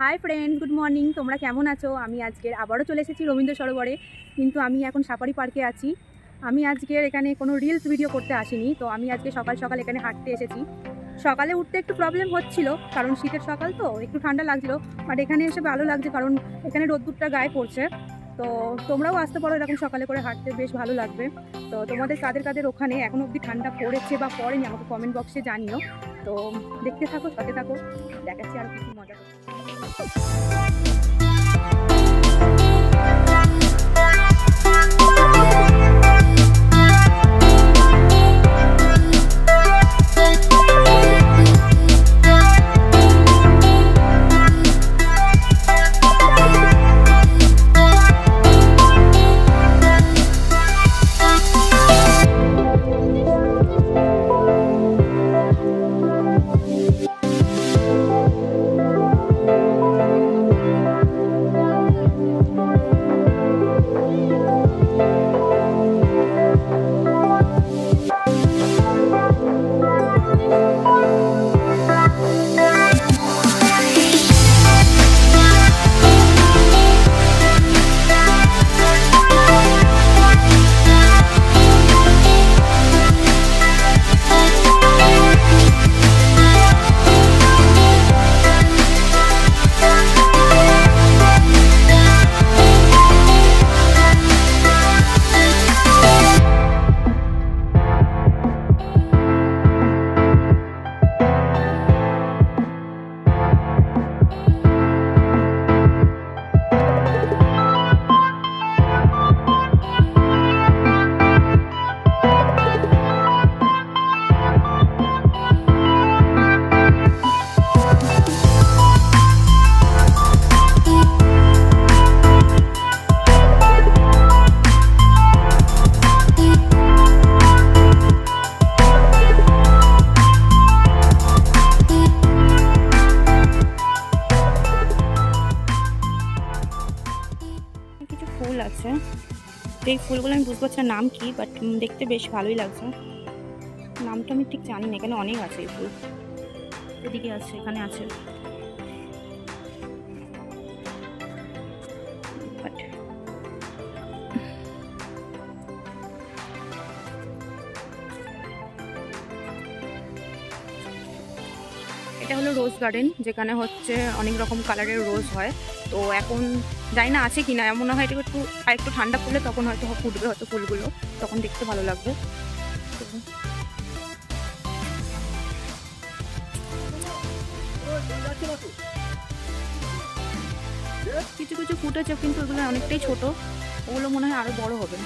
Hi friends, good morning. তোমরা কেমন আছো? আমি আজকের আবারও চলে এসেছি রবীন্দ্র সরোবরে, কিন্তু আমি এখন সাফারি পার্কে আছি। আমি আজকের এখানে কোনো রিলস ভিডিও করতে আসিনি, তো আমি আজকে সকাল সকাল এখানে হাঁটতে এসেছি। সকালে উঠতে একটু প্রবলেম হচ্ছিল, কারণ শীতের সকাল তো একটু ঠান্ডা লাগছিলো, বাট এখানে এসে ভালো লাগছে কারণ এখানে রোদ্দুরটা গায়ে পড়ছে। তো তোমরাও আসতে পারো, এরকম সকালে করে হাঁটতে বেশ ভালো লাগবে। তো তোমাদের কাদের কাদের ওখানে এখনো অবধি ঠান্ডা পড়েছে বা পড়েনি আমাকে কমেন্ট বক্সে জানিও। তো দেখতে থাকো, সাথে থাকো, দেখাচ্ছি আর কিছু মজা। ফুল আছে, এই ফুলগুলো আমি বুঝতে পারছি না নাম কি, বাট দেখতে বেশ ভালোই লাগছে। নামটা আমি ঠিক জানি না, এখানে অনেক আছে এই ফুল। এদিকে আছে, এখানে আছে, বাট এটা হলো রোজ গার্ডেন, যেখানে হচ্ছে অনেক রকম কালারের রোজ হয়। তো এখন জানি না আছে কিনা, এমন হয় এটা একটু ঠান্ডা পড়লে তখন হয়তো ফুটবে হয়তো ফুলগুলো, তখন দেখতে ভালো লাগবে। কিছু কিছু ফুটেছে, কিন্তু ওগুলো অনেকটাই ছোট, ওগুলো মনে হয় আরো বড় হবে।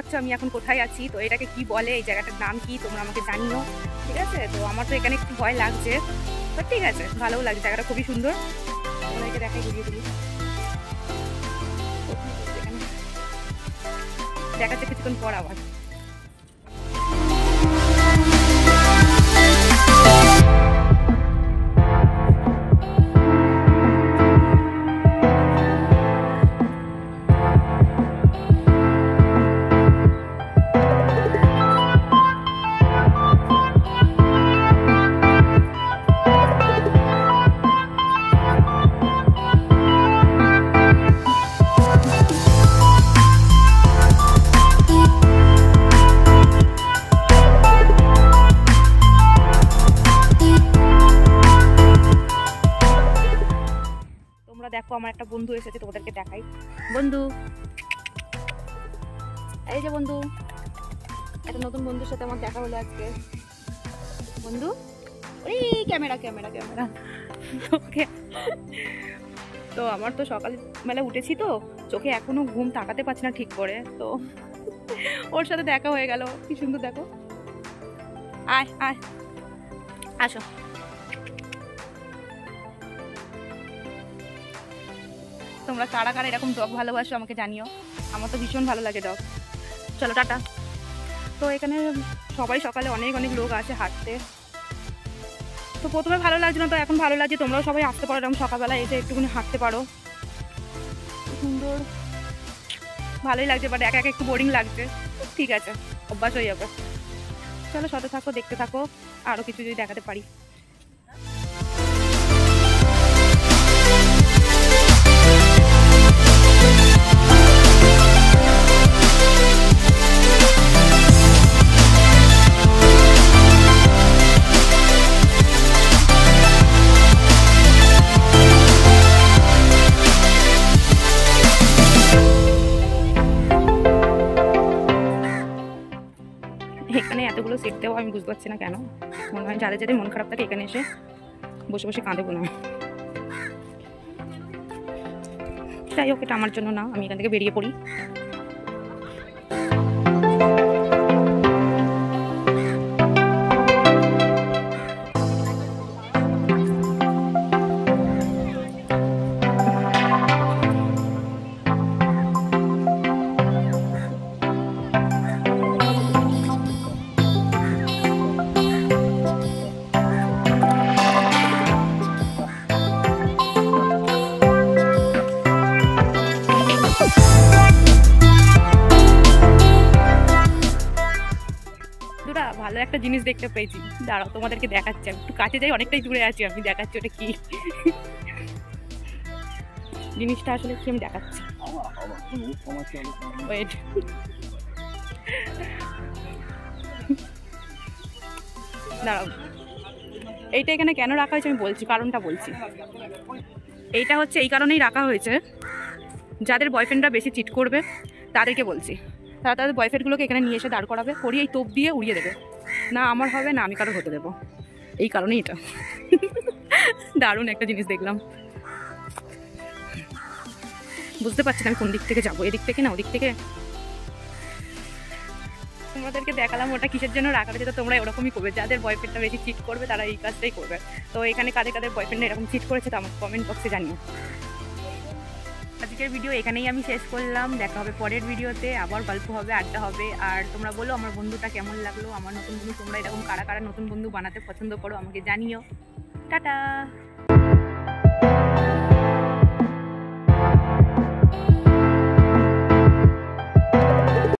পাচ্ছ আমি এখন কোথায় আছি। তো এটাকে কি বলে, এই জায়গাটার নাম কি তোমরা আমাকে জানিও, ঠিক আছে। তো আমার তো এখানে একটু ভয় লাগছে, তো ঠিক আছে, ভালোও লাগছে, জায়গাটা খুবই সুন্দর। তোমাদেরকে দেখাই, ঘুরিয়ে দিই, দেখাচ্ছে কিছুক্ষণ পর আবার। দেখো আমার একটা বন্ধু এসেছে, তোমাদেরকে দেখাই। বন্ধু, এই যে বন্ধু, একটা নতুন বন্ধুর সাথে আমার দেখা হলো আজকে। বন্ধু, ওই ক্যামেরা ক্যামেরা ক্যামেরা ওকে। তো আমার তো সকালবেলা উঠেছি, তো চোখে এখনো ঘুম তাকাতে পারছি না ঠিক করে, তো ওর সাথে দেখা হয়ে গেল। কি সুন্দর, দেখো। আয় আয়, আসো। তোমরা কারা কারা এরকম ডগ ভালোবাসো আমাকে জানিও, আমার তো ভীষণ ভালো লাগে ডগ। চলো টাটা। তো এখানে সবাই সকালে অনেক অনেক লোক আছে হাঁটতে, তো প্রথমে ভালো লাগছে না, তো এখন ভালো লাগছে। তোমরাও সবাই আসতে পারো, এরকম সকালবেলা এসে একটুখানি হাঁটতে পারো, সুন্দর, ভালোই লাগছে। বাট একা একা একটু বোরিং লাগছে, ঠিক আছে, অভ্যাস হয়ে যাবে। চলো সাথে থাকো, দেখতে থাকো, আরও কিছু যদি দেখাতে পারি। এখানে এতগুলো সিট দেওয়া আমি বুঝতে পারছি না কেন। মনে হয় যাদের যাদের মন খারাপ থাকে এখানে এসে বসে বসে কাঁদেবো না। যাই হোক, এটা আমার জন্য না, আমি এখান থেকে বেরিয়ে পড়ি। ভালো একটা জিনিস দেখতে পেয়েছি, দাঁড়াও তোমাদেরকে দেখাচ্ছি। আমি একটু কাছে যাই, অনেকটাই দূরে আছি, আমি দেখাচ্ছি ওটা কি জিনিসটা আসলে কি আমি দেখাচ্ছি। ওয়েট, দাঁড়াও, এইটা এখানে কেন রাখা হয়েছে আমি বলছি, কারণটা বলছি। এইটা হচ্ছে এই কারণেই রাখা হয়েছে, যাদের বয়ফ্রেন্ডরা বেশি চিট করবে তাদেরকে বলছি, তারা তাদের বয়ফ্রেন্ডগুলোকে এখানে নিয়ে এসে দাঁড় করাবে, করিয়ে এই তোপ দিয়ে উড়িয়ে দেবে, না আমার হবে না আমি কারোর হতে দেবো। এই কারণেই এটা দারুণ একটা জিনিস দেখলাম। বুঝতে পারছি না আমি কোন দিক থেকে যাবো, এদিক থেকে না ওদিক থেকে। তোমাদেরকে দেখালাম ওটা কিসের জন্য রাখা হয়েছে, তো তোমরা এরকমই করবে, যাদের বয়ফ্রেন্ডটা বেশি চিট করবে তারা এই কাজটাই করবে। তো এখানে কাদের কাদের বয়ফ্রেন্ড এরকম চিট করেছে তো আমার কমেন্ট বক্সে জানিও। আজকের ভিডিও এখানেই আমি শেষ করলাম, দেখা হবে পরের ভিডিওতে, আবার গল্প হবে, আড্ডা হবে। আর তোমরা বলো আমার বন্ধুটা কেমন লাগলো, আমার নতুন বন্ধু, তোমরা এরকম কারা কারা নতুন বন্ধু বানাতে পছন্দ করো আমাকে জানিও। টাটা।